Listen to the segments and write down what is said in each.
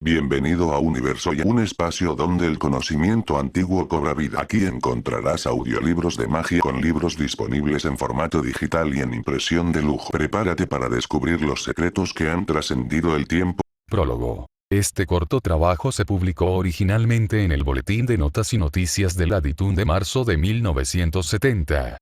Bienvenido a Universo y un espacio donde el conocimiento antiguo cobra vida. Aquí encontrarás audiolibros de magia con libros disponibles en formato digital y en impresión de lujo. Prepárate para descubrir los secretos que han trascendido el tiempo. Prólogo. Este corto trabajo se publicó originalmente en el Boletín de Notas y Noticias de Latitude de marzo de 1970.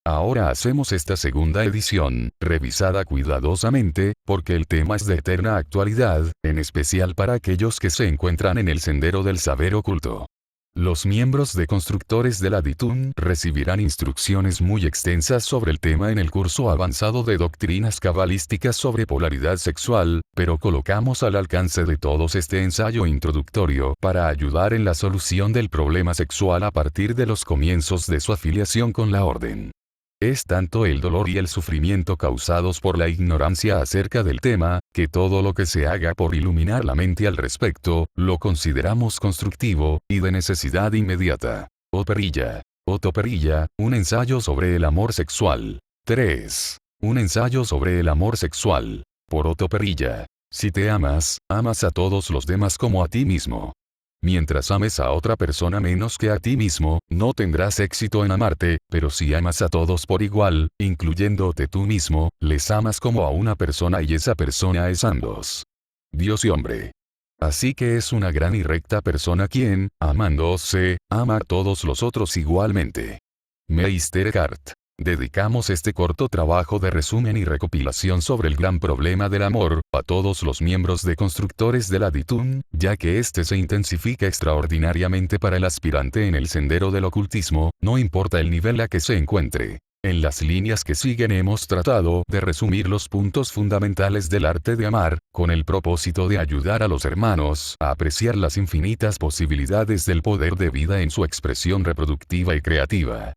Ahora hacemos esta segunda edición, revisada cuidadosamente, porque el tema es de eterna actualidad, en especial para aquellos que se encuentran en el sendero del saber oculto. Los miembros de Constructores de Latitude recibirán instrucciones muy extensas sobre el tema en el curso avanzado de doctrinas cabalísticas sobre polaridad sexual, pero colocamos al alcance de todos este ensayo introductorio para ayudar en la solución del problema sexual a partir de los comienzos de su afiliación con la orden. Es tanto el dolor y el sufrimiento causados por la ignorancia acerca del tema, que todo lo que se haga por iluminar la mente al respecto, lo consideramos constructivo, y de necesidad inmediata. Perilla. Otto Perilla, un ensayo sobre el amor sexual. 3. Un ensayo sobre el amor sexual. Por Otto Perilla. Si te amas, amas a todos los demás como a ti mismo. Mientras ames a otra persona menos que a ti mismo, no tendrás éxito en amarte, pero si amas a todos por igual, incluyéndote tú mismo, les amas como a una persona y esa persona es ambos. Dios y hombre. Así que es una gran y recta persona quien, amándose, ama a todos los otros igualmente. Meister Eckhart. Dedicamos este corto trabajo de resumen y recopilación sobre el gran problema del amor, a todos los miembros de Constructores de Latitude, ya que este se intensifica extraordinariamente para el aspirante en el sendero del ocultismo, no importa el nivel a que se encuentre. En las líneas que siguen hemos tratado de resumir los puntos fundamentales del arte de amar, con el propósito de ayudar a los hermanos a apreciar las infinitas posibilidades del poder de vida en su expresión reproductiva y creativa.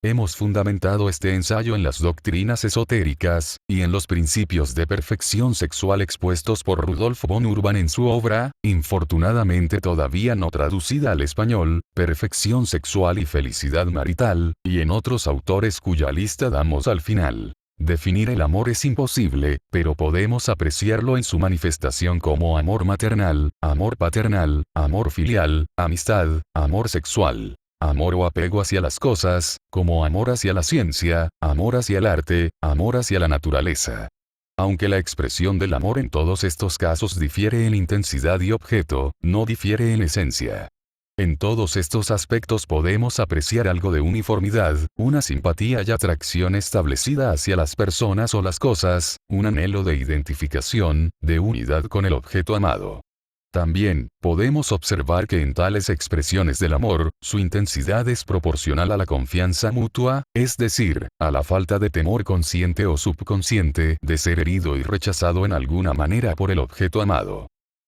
Hemos fundamentado este ensayo en las doctrinas esotéricas, y en los principios de perfección sexual expuestos por Rudolf von Urban en su obra, infortunadamente todavía no traducida al español, Perfección sexual y felicidad marital, y en otros autores cuya lista damos al final. Definir el amor es imposible, pero podemos apreciarlo en su manifestación como amor maternal, amor paternal, amor filial, amistad, amor sexual. Amor o apego hacia las cosas, como amor hacia la ciencia, amor hacia el arte, amor hacia la naturaleza. Aunque la expresión del amor en todos estos casos difiere en intensidad y objeto, no difiere en esencia. En todos estos aspectos podemos apreciar algo de uniformidad, una simpatía y atracción establecida hacia las personas o las cosas, un anhelo de identificación, de unidad con el objeto amado. También, podemos observar que en tales expresiones del amor, su intensidad es proporcional a la confianza mutua, es decir, a la falta de temor consciente o subconsciente de ser herido y rechazado en alguna manera por el objeto amado.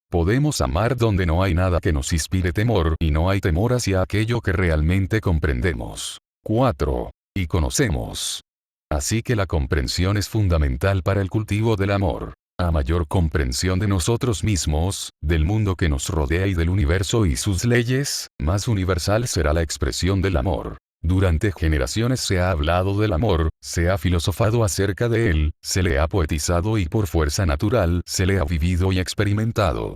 Podemos amar donde no hay nada que nos inspire temor y no hay temor hacia aquello que realmente comprendemos. 4. Y conocemos. Así que la comprensión es fundamental para el cultivo del amor. A mayor comprensión de nosotros mismos, del mundo que nos rodea y del universo y sus leyes, más universal será la expresión del amor. Durante generaciones se ha hablado del amor, se ha filosofado acerca de él, se le ha poetizado y por fuerza natural se le ha vivido y experimentado.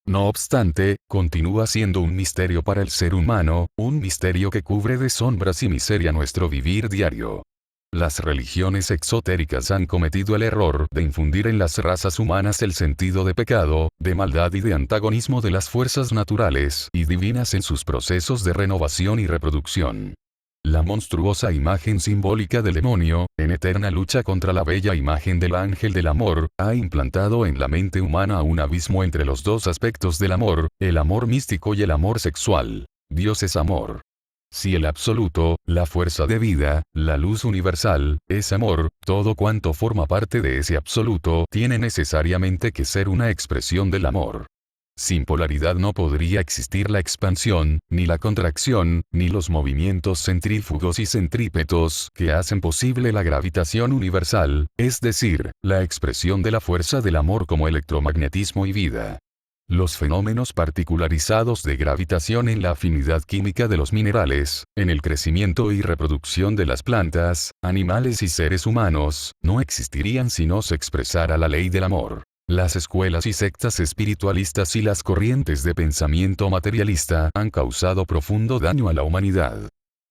No obstante, continúa siendo un misterio para el ser humano, un misterio que cubre de sombras y miseria nuestro vivir diario. Las religiones exotéricas han cometido el error de infundir en las razas humanas el sentido de pecado, de maldad y de antagonismo de las fuerzas naturales y divinas en sus procesos de renovación y reproducción. La monstruosa imagen simbólica del demonio, en eterna lucha contra la bella imagen del ángel del amor, ha implantado en la mente humana un abismo entre los dos aspectos del amor, el amor místico y el amor sexual. Dios es amor. Si el absoluto, la fuerza de vida, la luz universal, es amor, todo cuanto forma parte de ese absoluto tiene necesariamente que ser una expresión del amor. Sin polaridad no podría existir la expansión, ni la contracción, ni los movimientos centrífugos y centrípetos que hacen posible la gravitación universal, es decir, la expresión de la fuerza del amor como electromagnetismo y vida. Los fenómenos particularizados de gravitación en la afinidad química de los minerales, en el crecimiento y reproducción de las plantas, animales y seres humanos, no existirían si no se expresara la ley del amor. Las escuelas y sectas espiritualistas y las corrientes de pensamiento materialista han causado profundo daño a la humanidad.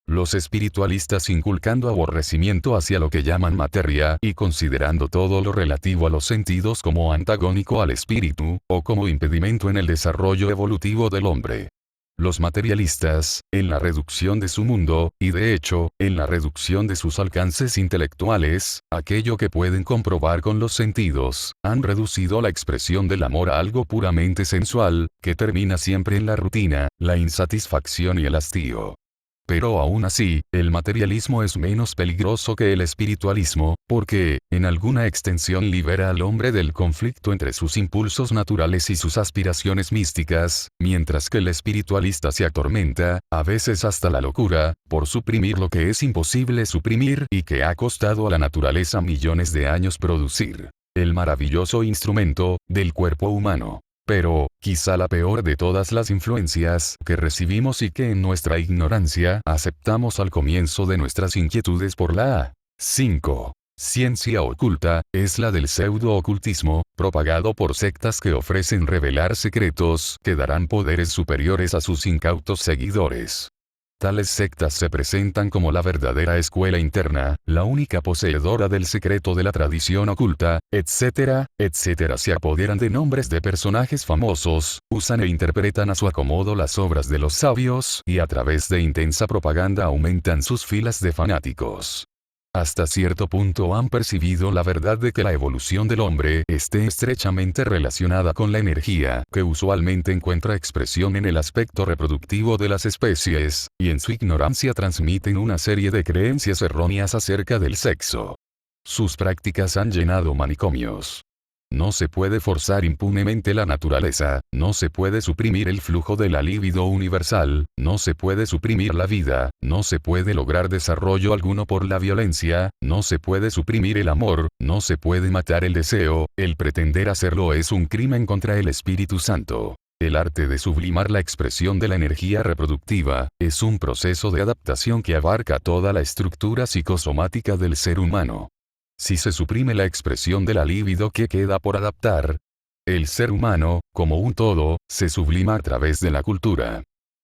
Los espiritualistas inculcando aborrecimiento hacia lo que llaman materia y considerando todo lo relativo a los sentidos como antagónico al espíritu, o como impedimento en el desarrollo evolutivo del hombre. Los materialistas, en la reducción de su mundo, y de hecho, en la reducción de sus alcances intelectuales, aquello que pueden comprobar con los sentidos, han reducido la expresión del amor a algo puramente sensual, que termina siempre en la rutina, la insatisfacción y el hastío. Pero aún así, el materialismo es menos peligroso que el espiritualismo, porque, en alguna extensión libera al hombre del conflicto entre sus impulsos naturales y sus aspiraciones místicas, mientras que el espiritualista se atormenta, a veces hasta la locura, por suprimir lo que es imposible suprimir y que ha costado a la naturaleza millones de años producir. El maravilloso instrumento, del cuerpo humano. Pero, quizá la peor de todas las influencias que recibimos y que en nuestra ignorancia aceptamos al comienzo de nuestras inquietudes por la 5. Ciencia oculta, es la del pseudo-ocultismo, propagado por sectas que ofrecen revelar secretos que darán poderes superiores a sus incautos seguidores. Tales sectas se presentan como la verdadera escuela interna, la única poseedora del secreto de la tradición oculta, etcétera, etcétera. Se apoderan de nombres de personajes famosos, usan e interpretan a su acomodo las obras de los sabios, y a través de intensa propaganda aumentan sus filas de fanáticos. Hasta cierto punto han percibido la verdad de que la evolución del hombre esté estrechamente relacionada con la energía, que usualmente encuentra expresión en el aspecto reproductivo de las especies, y en su ignorancia transmiten una serie de creencias erróneas acerca del sexo. Sus prácticas han llenado manicomios. No se puede forzar impunemente la naturaleza, no se puede suprimir el flujo de la libido universal, no se puede suprimir la vida, no se puede lograr desarrollo alguno por la violencia, no se puede suprimir el amor, no se puede matar el deseo, el pretender hacerlo es un crimen contra el Espíritu Santo. El arte de sublimar la expresión de la energía reproductiva, es un proceso de adaptación que abarca toda la estructura psicosomática del ser humano. Si se suprime la expresión de la libido, ¿qué queda por adaptar? El ser humano, como un todo, se sublima a través de la cultura.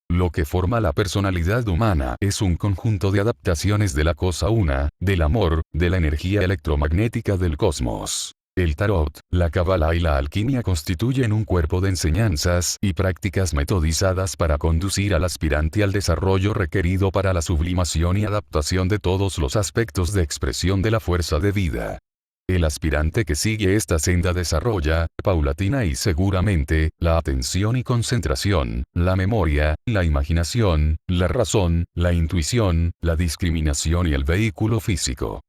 Lo que forma la personalidad humana es un conjunto de adaptaciones de la cosa una, del amor, de la energía electromagnética del cosmos. El tarot, la cábala y la alquimia constituyen un cuerpo de enseñanzas y prácticas metodizadas para conducir al aspirante al desarrollo requerido para la sublimación y adaptación de todos los aspectos de expresión de la fuerza de vida. El aspirante que sigue esta senda desarrolla, paulatina y seguramente, la atención y concentración, la memoria, la imaginación, la razón, la intuición, la discriminación y el vehículo físico.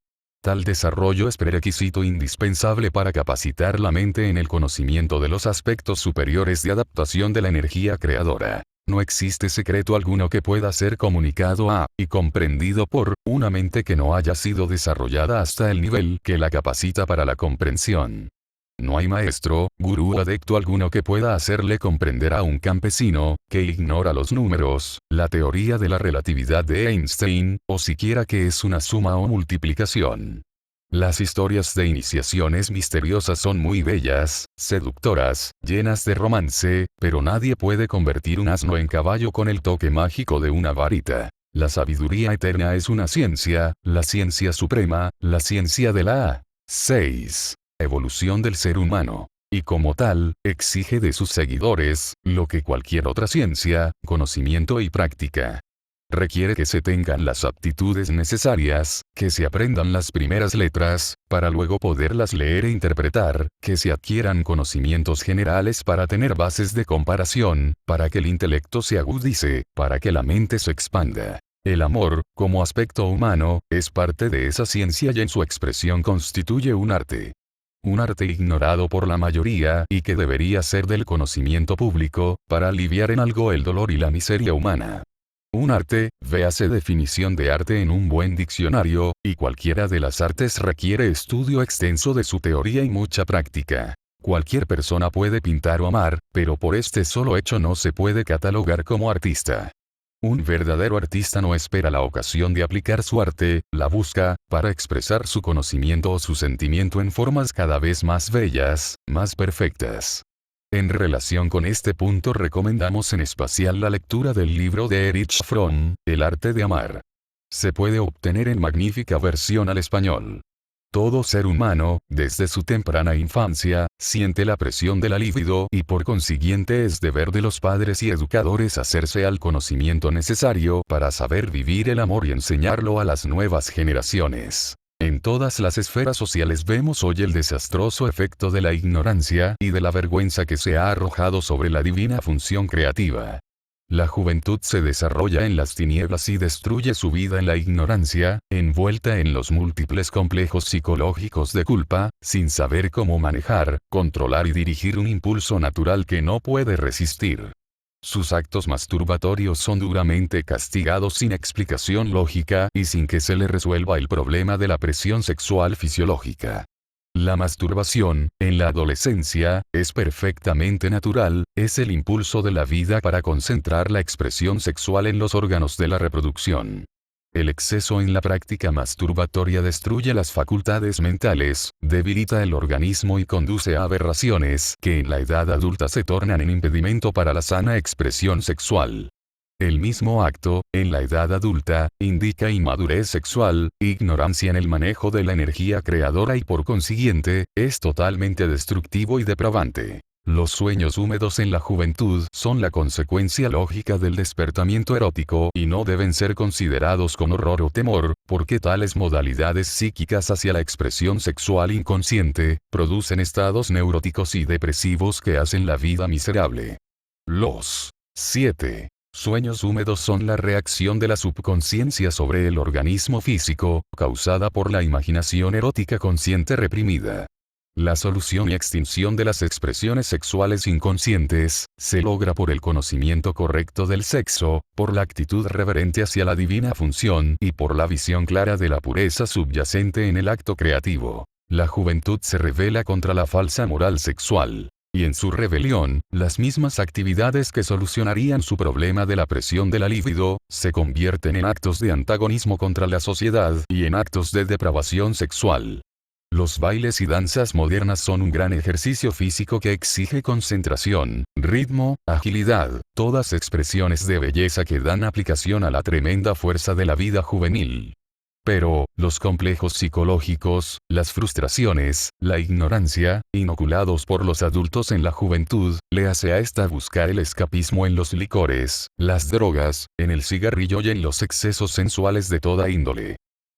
Tal desarrollo es prerequisito indispensable para capacitar la mente en el conocimiento de los aspectos superiores de adaptación de la energía creadora. No existe secreto alguno que pueda ser comunicado a, y comprendido por, una mente que no haya sido desarrollada hasta el nivel que la capacita para la comprensión. No hay maestro, gurú o adepto alguno que pueda hacerle comprender a un campesino, que ignora los números, la teoría de la relatividad de Einstein, o siquiera que es una suma o multiplicación. Las historias de iniciaciones misteriosas son muy bellas, seductoras, llenas de romance, pero nadie puede convertir un asno en caballo con el toque mágico de una varita. La sabiduría eterna es una ciencia, la ciencia suprema, la ciencia de la 6. Evolución del ser humano. Y como tal, exige de sus seguidores, lo que cualquier otra ciencia, conocimiento y práctica. Requiere que se tengan las aptitudes necesarias, que se aprendan las primeras letras, para luego poderlas leer e interpretar, que se adquieran conocimientos generales para tener bases de comparación, para que el intelecto se agudice, para que la mente se expanda. El amor, como aspecto humano, es parte de esa ciencia y en su expresión constituye un arte. Un arte ignorado por la mayoría y que debería ser del conocimiento público, para aliviar en algo el dolor y la miseria humana. Un arte, véase definición de arte en un buen diccionario, y cualquiera de las artes requiere estudio extenso de su teoría y mucha práctica. Cualquier persona puede pintar o amar, pero por este solo hecho no se puede catalogar como artista. Un verdadero artista no espera la ocasión de aplicar su arte, la busca, para expresar su conocimiento o su sentimiento en formas cada vez más bellas, más perfectas. En relación con este punto recomendamos en especial la lectura del libro de Erich Fromm, El arte de amar. Se puede obtener en magnífica versión al español. Todo ser humano, desde su temprana infancia, siente la presión de la libido y por consiguiente es deber de los padres y educadores hacerse al conocimiento necesario para saber vivir el amor y enseñarlo a las nuevas generaciones. En todas las esferas sociales vemos hoy el desastroso efecto de la ignorancia y de la vergüenza que se ha arrojado sobre la divina función creativa. La juventud se desarrolla en las tinieblas y destruye su vida en la ignorancia, envuelta en los múltiples complejos psicológicos de culpa, sin saber cómo manejar, controlar y dirigir un impulso natural que no puede resistir. Sus actos masturbatorios son duramente castigados sin explicación lógica y sin que se le resuelva el problema de la presión sexual fisiológica. La masturbación, en la adolescencia, es perfectamente natural, es el impulso de la vida para concentrar la expresión sexual en los órganos de la reproducción. El exceso en la práctica masturbatoria destruye las facultades mentales, debilita el organismo y conduce a aberraciones que en la edad adulta se tornan en impedimento para la sana expresión sexual. El mismo acto, en la edad adulta, indica inmadurez sexual, ignorancia en el manejo de la energía creadora y por consiguiente, es totalmente destructivo y depravante. Los sueños húmedos en la juventud son la consecuencia lógica del despertamiento erótico y no deben ser considerados con horror o temor, porque tales modalidades psíquicas hacia la expresión sexual inconsciente, producen estados neuróticos y depresivos que hacen la vida miserable. Los 7. Sueños húmedos son la reacción de la subconsciencia sobre el organismo físico, causada por la imaginación erótica consciente reprimida. La solución y extinción de las expresiones sexuales inconscientes, se logra por el conocimiento correcto del sexo, por la actitud reverente hacia la divina función y por la visión clara de la pureza subyacente en el acto creativo. La juventud se rebela contra la falsa moral sexual. Y en su rebelión, las mismas actividades que solucionarían su problema de la presión de la libido, se convierten en actos de antagonismo contra la sociedad y en actos de depravación sexual. Los bailes y danzas modernas son un gran ejercicio físico que exige concentración, ritmo, agilidad, todas expresiones de belleza que dan aplicación a la tremenda fuerza de la vida juvenil. Pero, los complejos psicológicos, las frustraciones, la ignorancia, inoculados por los adultos en la juventud, le hace a esta buscar el escapismo en los licores, las drogas, en el cigarrillo y en los excesos sensuales de toda índole.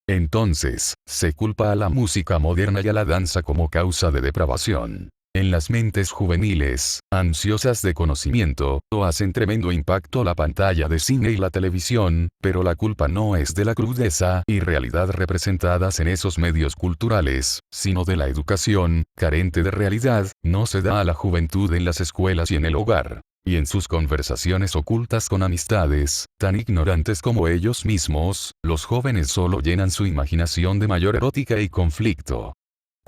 Entonces, se culpa a la música moderna y a la danza como causa de depravación. En las mentes juveniles, ansiosas de conocimiento, hacen tremendo impacto la pantalla de cine y la televisión, pero la culpa no es de la crudeza y realidad representadas en esos medios culturales, sino de la educación, carente de realidad, no se da a la juventud en las escuelas y en el hogar. Y en sus conversaciones ocultas con amistades, tan ignorantes como ellos mismos, los jóvenes solo llenan su imaginación de mayor erótica y conflicto.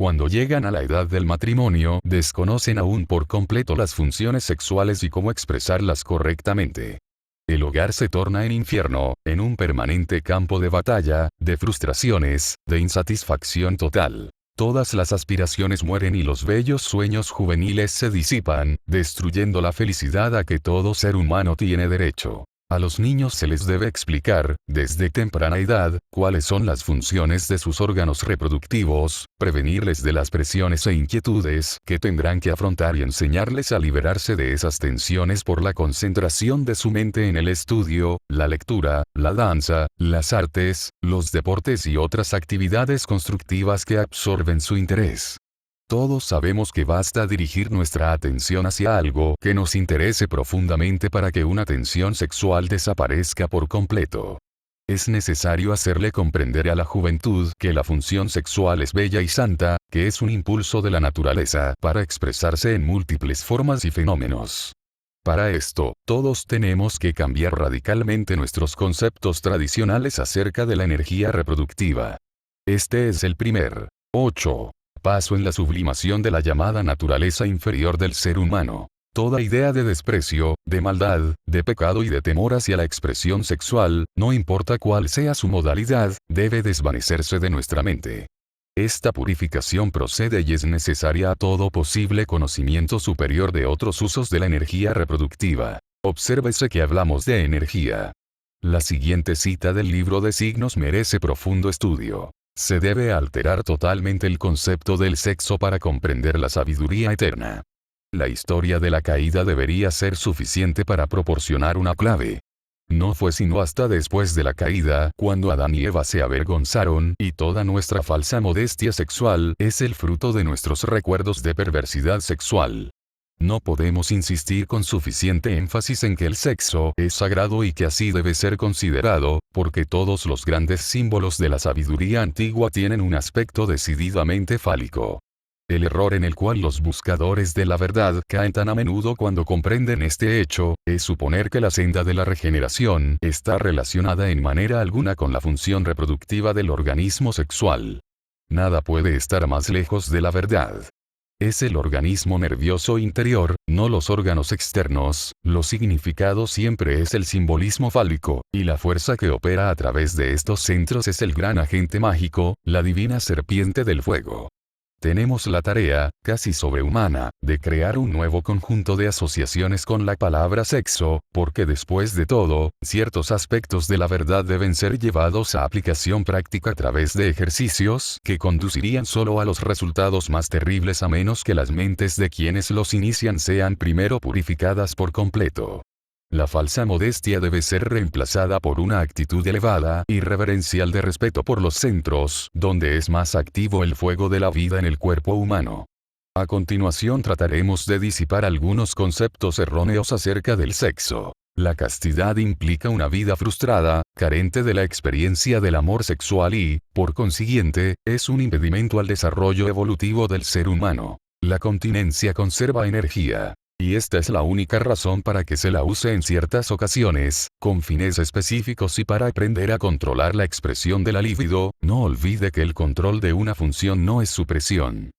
Cuando llegan a la edad del matrimonio, desconocen aún por completo las funciones sexuales y cómo expresarlas correctamente. El hogar se torna en infierno, en un permanente campo de batalla, de frustraciones, de insatisfacción total. Todas las aspiraciones mueren y los bellos sueños juveniles se disipan, destruyendo la felicidad a que todo ser humano tiene derecho. A los niños se les debe explicar, desde temprana edad, cuáles son las funciones de sus órganos reproductivos, prevenirles de las presiones e inquietudes que tendrán que afrontar y enseñarles a liberarse de esas tensiones por la concentración de su mente en el estudio, la lectura, la danza, las artes, los deportes y otras actividades constructivas que absorben su interés. Todos sabemos que basta dirigir nuestra atención hacia algo que nos interese profundamente para que una tensión sexual desaparezca por completo. Es necesario hacerle comprender a la juventud que la función sexual es bella y santa, que es un impulso de la naturaleza para expresarse en múltiples formas y fenómenos. Para esto, todos tenemos que cambiar radicalmente nuestros conceptos tradicionales acerca de la energía reproductiva. Este es el primer 8. Paso en la sublimación de la llamada naturaleza inferior del ser humano. Toda idea de desprecio, de maldad, de pecado y de temor hacia la expresión sexual, no importa cuál sea su modalidad, debe desvanecerse de nuestra mente. Esta purificación procede y es necesaria a todo posible conocimiento superior de otros usos de la energía reproductiva. Obsérvese que hablamos de energía. La siguiente cita del libro de signos merece profundo estudio. Se debe alterar totalmente el concepto del sexo para comprender la sabiduría eterna. La historia de la caída debería ser suficiente para proporcionar una clave. No fue sino hasta después de la caída, cuando Adán y Eva se avergonzaron, y toda nuestra falsa modestia sexual es el fruto de nuestros recuerdos de perversidad sexual. No podemos insistir con suficiente énfasis en que el sexo es sagrado y que así debe ser considerado, porque todos los grandes símbolos de la sabiduría antigua tienen un aspecto decididamente fálico. El error en el cual los buscadores de la verdad caen tan a menudo cuando comprenden este hecho, es suponer que la senda de la regeneración está relacionada en manera alguna con la función reproductiva del organismo sexual. Nada puede estar más lejos de la verdad. Es el organismo nervioso interior, no los órganos externos, lo significado siempre es el simbolismo fálico, y la fuerza que opera a través de estos centros es el gran agente mágico, la divina serpiente del fuego. Tenemos la tarea, casi sobrehumana, de crear un nuevo conjunto de asociaciones con la palabra sexo, porque después de todo, ciertos aspectos de la verdad deben ser llevados a aplicación práctica a través de ejercicios que conducirían solo a los resultados más terribles a menos que las mentes de quienes los inician sean primero purificadas por completo. La falsa modestia debe ser reemplazada por una actitud elevada y reverencial de respeto por los centros, donde es más activo el fuego de la vida en el cuerpo humano. A continuación trataremos de disipar algunos conceptos erróneos acerca del sexo. La castidad implica una vida frustrada, carente de la experiencia del amor sexual y, por consiguiente, es un impedimento al desarrollo evolutivo del ser humano. La continencia conserva energía. Y esta es la única razón para que se la use en ciertas ocasiones, con fines específicos y para aprender a controlar la expresión de la libido. No olvide que el control de una función no es supresión.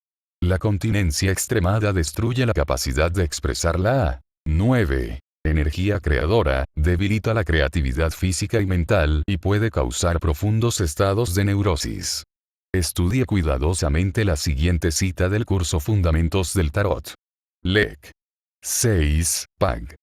La continencia extremada destruye la capacidad de expresar la 9. Energía creadora, debilita la creatividad física y mental y puede causar profundos estados de neurosis. Estudie cuidadosamente la siguiente cita del curso Fundamentos del Tarot. Lec. 6. Pag.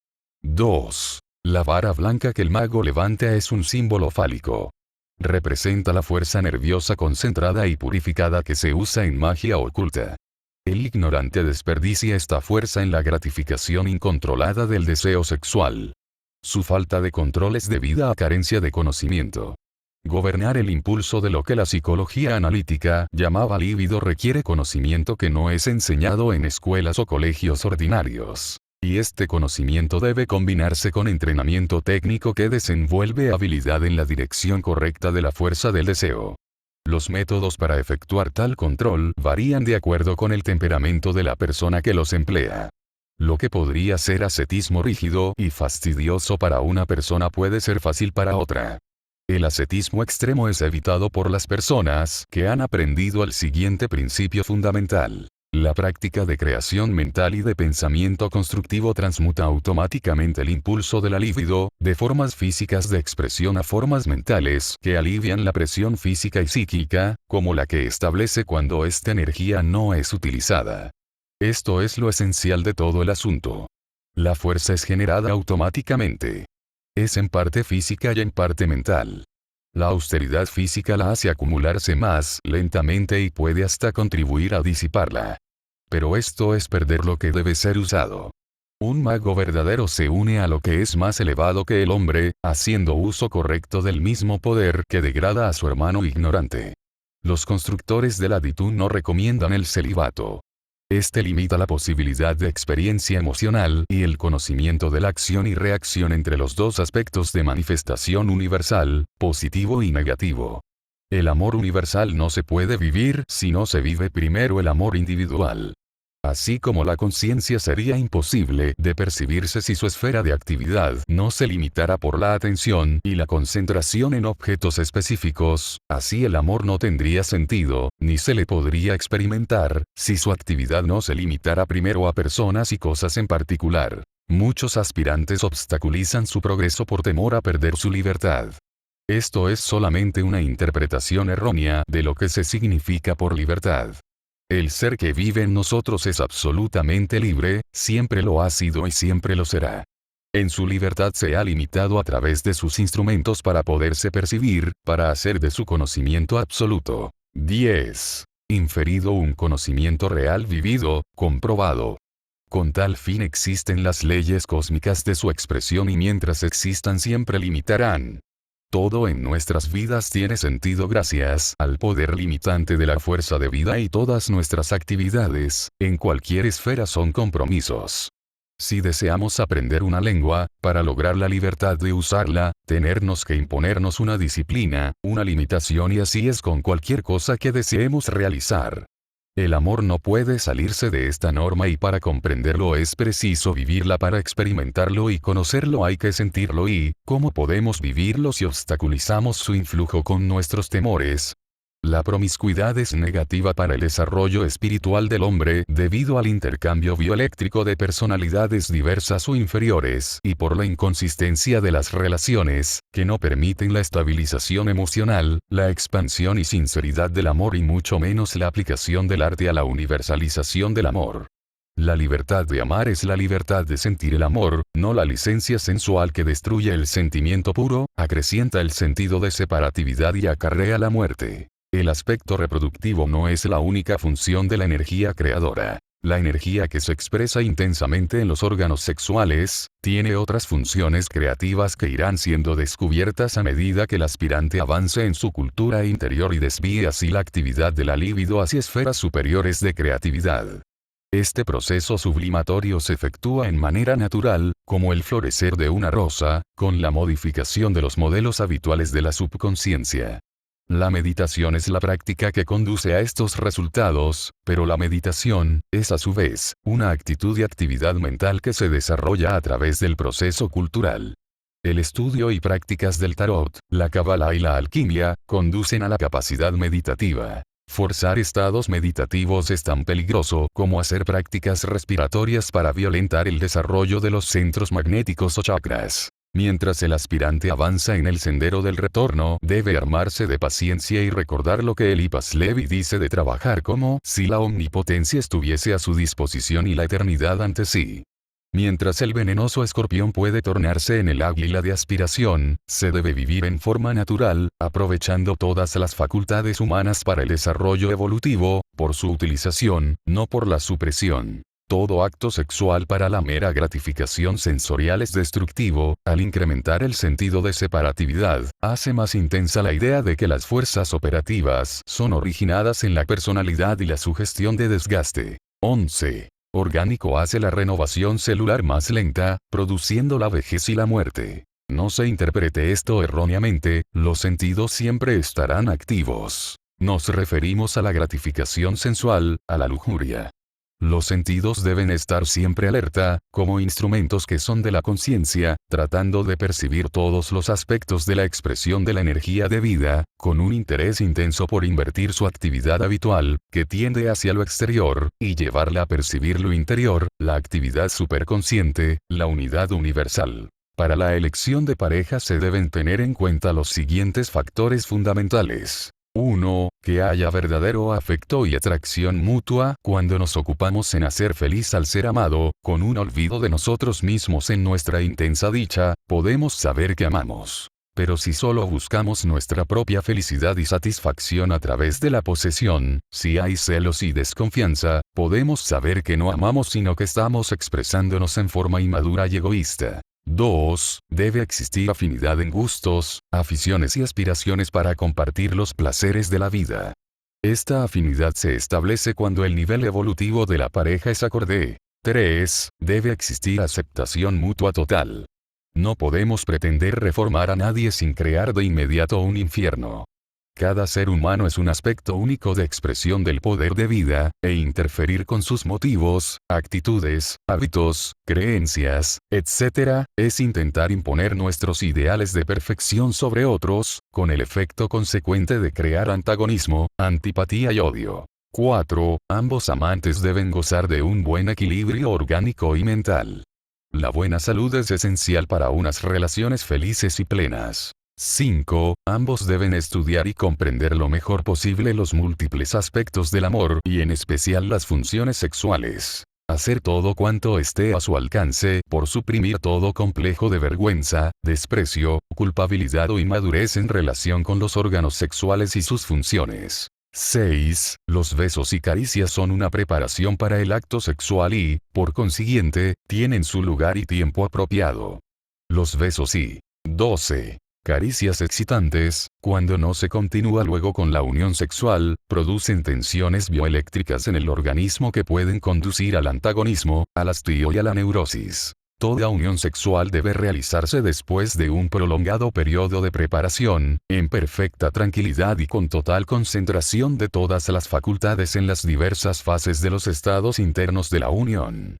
2. La vara blanca que el mago levanta es un símbolo fálico. Representa la fuerza nerviosa concentrada y purificada que se usa en magia oculta. El ignorante desperdicia esta fuerza en la gratificación incontrolada del deseo sexual. Su falta de control es debida a carencia de conocimiento. Gobernar el impulso de lo que la psicología analítica llamaba líbido requiere conocimiento que no es enseñado en escuelas o colegios ordinarios. Y este conocimiento debe combinarse con entrenamiento técnico que desenvuelve habilidad en la dirección correcta de la fuerza del deseo. Los métodos para efectuar tal control varían de acuerdo con el temperamento de la persona que los emplea. Lo que podría ser ascetismo rígido y fastidioso para una persona puede ser fácil para otra. El ascetismo extremo es evitado por las personas que han aprendido el siguiente principio fundamental. La práctica de creación mental y de pensamiento constructivo transmuta automáticamente el impulso de la libido, de formas físicas de expresión a formas mentales que alivian la presión física y psíquica, como la que establece cuando esta energía no es utilizada. Esto es lo esencial de todo el asunto. La fuerza es generada automáticamente. Es en parte física y en parte mental. La austeridad física la hace acumularse más lentamente y puede hasta contribuir a disiparla. Pero esto es perder lo que debe ser usado. Un mago verdadero se une a lo que es más elevado que el hombre, haciendo uso correcto del mismo poder que degrada a su hermano ignorante. Los constructores de la Ditu no recomiendan el celibato. Este limita la posibilidad de experiencia emocional y el conocimiento de la acción y reacción entre los dos aspectos de manifestación universal, positivo y negativo. El amor universal no se puede vivir si no se vive primero el amor individual. Así como la conciencia sería imposible de percibirse si su esfera de actividad no se limitara por la atención y la concentración en objetos específicos, así el amor no tendría sentido, ni se le podría experimentar, si su actividad no se limitara primero a personas y cosas en particular. Muchos aspirantes obstaculizan su progreso por temor a perder su libertad. Esto es solamente una interpretación errónea de lo que se significa por libertad. El ser que vive en nosotros es absolutamente libre, siempre lo ha sido y siempre lo será. En su libertad se ha limitado a través de sus instrumentos para poderse percibir, para hacer de su conocimiento absoluto. 10. Inferido un conocimiento real vivido, comprobado. Con tal fin existen las leyes cósmicas de su expresión y mientras existan siempre limitarán. Todo en nuestras vidas tiene sentido gracias al poder limitante de la fuerza de vida y todas nuestras actividades, en cualquier esfera son compromisos. Si deseamos aprender una lengua, para lograr la libertad de usarla, tenernos que imponernos una disciplina, una limitación y así es con cualquier cosa que deseemos realizar. El amor no puede salirse de esta norma y para comprenderlo es preciso vivirla, para experimentarlo y conocerlo hay que sentirlo y, ¿cómo podemos vivirlo si obstaculizamos su influjo con nuestros temores? La promiscuidad es negativa para el desarrollo espiritual del hombre debido al intercambio bioeléctrico de personalidades diversas o inferiores y por la inconsistencia de las relaciones, que no permiten la estabilización emocional, la expansión y sinceridad del amor y mucho menos la aplicación del arte a la universalización del amor. La libertad de amar es la libertad de sentir el amor, no la licencia sensual que destruye el sentimiento puro, acrecienta el sentido de separatividad y acarrea la muerte. El aspecto reproductivo no es la única función de la energía creadora. La energía que se expresa intensamente en los órganos sexuales, tiene otras funciones creativas que irán siendo descubiertas a medida que el aspirante avance en su cultura interior y desvíe así la actividad de la libido hacia esferas superiores de creatividad. Este proceso sublimatorio se efectúa en manera natural, como el florecer de una rosa, con la modificación de los modelos habituales de la subconsciencia. La meditación es la práctica que conduce a estos resultados, pero la meditación, es a su vez, una actitud y actividad mental que se desarrolla a través del proceso cultural. El estudio y prácticas del tarot, la cábala y la alquimia, conducen a la capacidad meditativa. Forzar estados meditativos es tan peligroso como hacer prácticas respiratorias para violentar el desarrollo de los centros magnéticos o chakras. Mientras el aspirante avanza en el sendero del retorno, debe armarse de paciencia y recordar lo que Eliphas Levi dice de trabajar como si la omnipotencia estuviese a su disposición y la eternidad ante sí. Mientras el venenoso escorpión puede tornarse en el águila de aspiración, se debe vivir en forma natural, aprovechando todas las facultades humanas para el desarrollo evolutivo, por su utilización, no por la supresión. Todo acto sexual para la mera gratificación sensorial es destructivo, al incrementar el sentido de separatividad, hace más intensa la idea de que las fuerzas operativas son originadas en la personalidad y la sugestión de desgaste. 11. Orgánico hace la renovación celular más lenta, produciendo la vejez y la muerte. No se interprete esto erróneamente, los sentidos siempre estarán activos. Nos referimos a la gratificación sensual, a la lujuria. Los sentidos deben estar siempre alerta, como instrumentos que son de la conciencia, tratando de percibir todos los aspectos de la expresión de la energía de vida, con un interés intenso por invertir su actividad habitual, que tiende hacia lo exterior, y llevarla a percibir lo interior, la actividad superconsciente, la unidad universal. Para la elección de pareja se deben tener en cuenta los siguientes factores fundamentales. 1. Que haya verdadero afecto y atracción mutua. Cuando nos ocupamos en hacer feliz al ser amado, con un olvido de nosotros mismos en nuestra intensa dicha, podemos saber que amamos. Pero si solo buscamos nuestra propia felicidad y satisfacción a través de la posesión, si hay celos y desconfianza, podemos saber que no amamos sino que estamos expresándonos en forma inmadura y egoísta. 2. Debe existir afinidad en gustos, aficiones y aspiraciones para compartir los placeres de la vida. Esta afinidad se establece cuando el nivel evolutivo de la pareja es acorde. 3. Debe existir aceptación mutua total. No podemos pretender reformar a nadie sin crear de inmediato un infierno. Cada ser humano es un aspecto único de expresión del poder de vida, e interferir con sus motivos, actitudes, hábitos, creencias, etc., es intentar imponer nuestros ideales de perfección sobre otros, con el efecto consecuente de crear antagonismo, antipatía y odio. 4. Ambos amantes deben gozar de un buen equilibrio orgánico y mental. La buena salud es esencial para unas relaciones felices y plenas. 5. Ambos deben estudiar y comprender lo mejor posible los múltiples aspectos del amor y en especial las funciones sexuales. Hacer todo cuanto esté a su alcance por suprimir todo complejo de vergüenza, desprecio, culpabilidad o inmadurez en relación con los órganos sexuales y sus funciones. 6. Los besos y caricias son una preparación para el acto sexual y, por consiguiente, tienen su lugar y tiempo apropiado. Los besos y 12. Caricias excitantes, cuando no se continúa luego con la unión sexual, producen tensiones bioeléctricas en el organismo que pueden conducir al antagonismo, al hastío y a la neurosis. Toda unión sexual debe realizarse después de un prolongado periodo de preparación, en perfecta tranquilidad y con total concentración de todas las facultades en las diversas fases de los estados internos de la unión.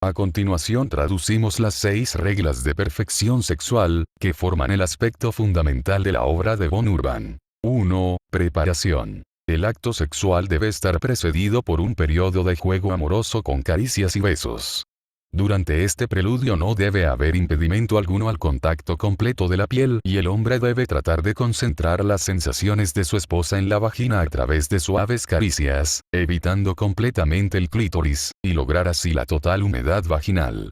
A continuación traducimos las 6 reglas de perfección sexual, que forman el aspecto fundamental de la obra de von Urban. 1. Preparación. El acto sexual debe estar precedido por un periodo de juego amoroso con caricias y besos. Durante este preludio no debe haber impedimento alguno al contacto completo de la piel y el hombre debe tratar de concentrar las sensaciones de su esposa en la vagina a través de suaves caricias, evitando completamente el clítoris, y lograr así la total humedad vaginal.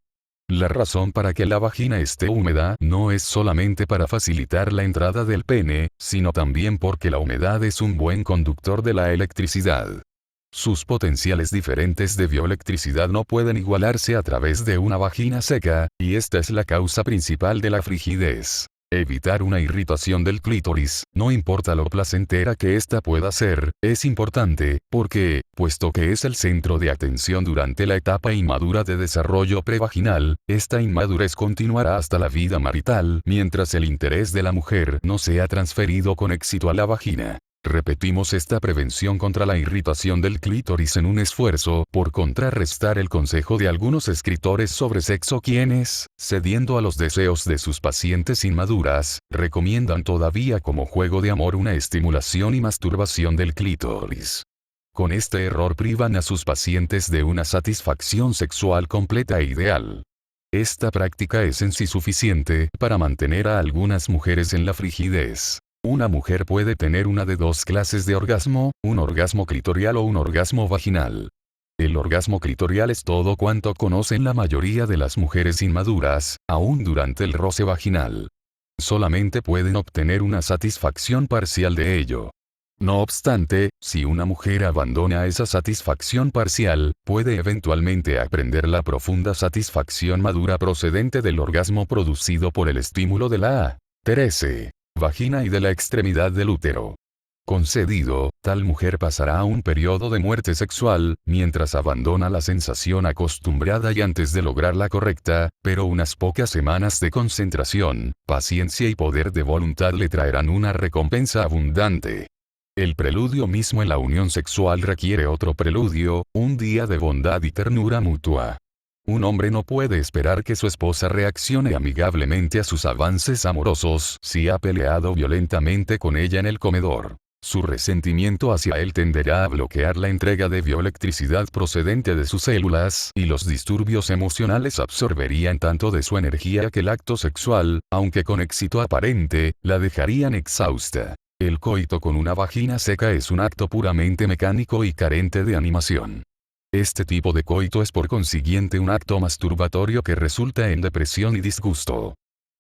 La razón para que la vagina esté húmeda no es solamente para facilitar la entrada del pene, sino también porque la humedad es un buen conductor de la electricidad. Sus potenciales diferentes de bioelectricidad no pueden igualarse a través de una vagina seca, y esta es la causa principal de la frigidez. Evitar una irritación del clítoris, no importa lo placentera que ésta pueda ser, es importante, porque, puesto que es el centro de atención durante la etapa inmadura de desarrollo prevaginal, esta inmadurez continuará hasta la vida marital mientras el interés de la mujer no sea transferido con éxito a la vagina. Repetimos esta prevención contra la irritación del clítoris en un esfuerzo por contrarrestar el consejo de algunos escritores sobre sexo quienes, cediendo a los deseos de sus pacientes inmaduras, recomiendan todavía como juego de amor una estimulación y masturbación del clítoris. Con este error privan a sus pacientes de una satisfacción sexual completa e ideal. Esta práctica es en sí suficiente para mantener a algunas mujeres en la frigidez. Una mujer puede tener una de 2 clases de orgasmo, un orgasmo clitorial o un orgasmo vaginal. El orgasmo clitorial es todo cuanto conocen la mayoría de las mujeres inmaduras, aún durante el roce vaginal. Solamente pueden obtener una satisfacción parcial de ello. No obstante, si una mujer abandona esa satisfacción parcial, puede eventualmente aprender la profunda satisfacción madura procedente del orgasmo producido por el estímulo de la 13. Vagina y de la extremidad del útero. Concedido, tal mujer pasará a un periodo de muerte sexual, mientras abandona la sensación acostumbrada y antes de lograr la correcta, pero unas pocas semanas de concentración, paciencia y poder de voluntad le traerán una recompensa abundante. El preludio mismo en la unión sexual requiere otro preludio, un día de bondad y ternura mutua. Un hombre no puede esperar que su esposa reaccione amigablemente a sus avances amorosos si ha peleado violentamente con ella en el comedor. Su resentimiento hacia él tenderá a bloquear la entrega de bioelectricidad procedente de sus células y los disturbios emocionales absorberían tanto de su energía que el acto sexual, aunque con éxito aparente, la dejarían exhausta. El coito con una vagina seca es un acto puramente mecánico y carente de animación. Este tipo de coito es por consiguiente un acto masturbatorio que resulta en depresión y disgusto.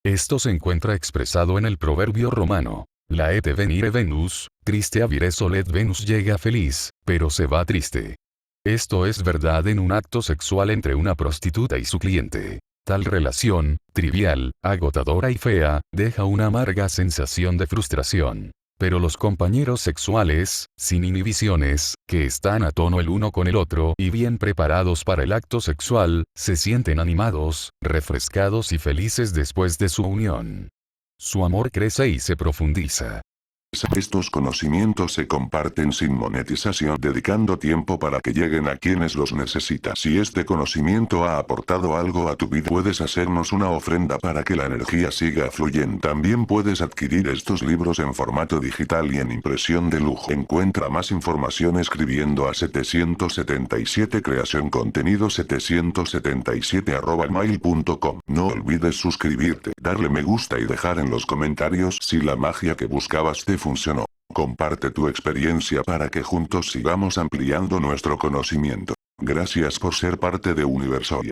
Esto se encuentra expresado en el proverbio romano: Laete venire Venus, triste avire solet Venus llega feliz, pero se va triste. Esto es verdad en un acto sexual entre una prostituta y su cliente. Tal relación, trivial, agotadora y fea, deja una amarga sensación de frustración. Pero los compañeros sexuales, sin inhibiciones, que están a tono el uno con el otro y bien preparados para el acto sexual, se sienten animados, refrescados y felices después de su unión. Su amor crece y se profundiza. Estos conocimientos se comparten sin monetización, dedicando tiempo para que lleguen a quienes los necesitan. Si este conocimiento ha aportado algo a tu vida, puedes hacernos una ofrenda para que la energía siga fluyendo. También puedes adquirir estos libros en formato digital y en impresión de lujo. Encuentra más información escribiendo a 777 creación contenido 777@mail.com. No olvides suscribirte, darle me gusta y dejar en los comentarios si la magia que buscabas te funcionó. Comparte tu experiencia para que juntos sigamos ampliando nuestro conocimiento. Gracias por ser parte de Universoy.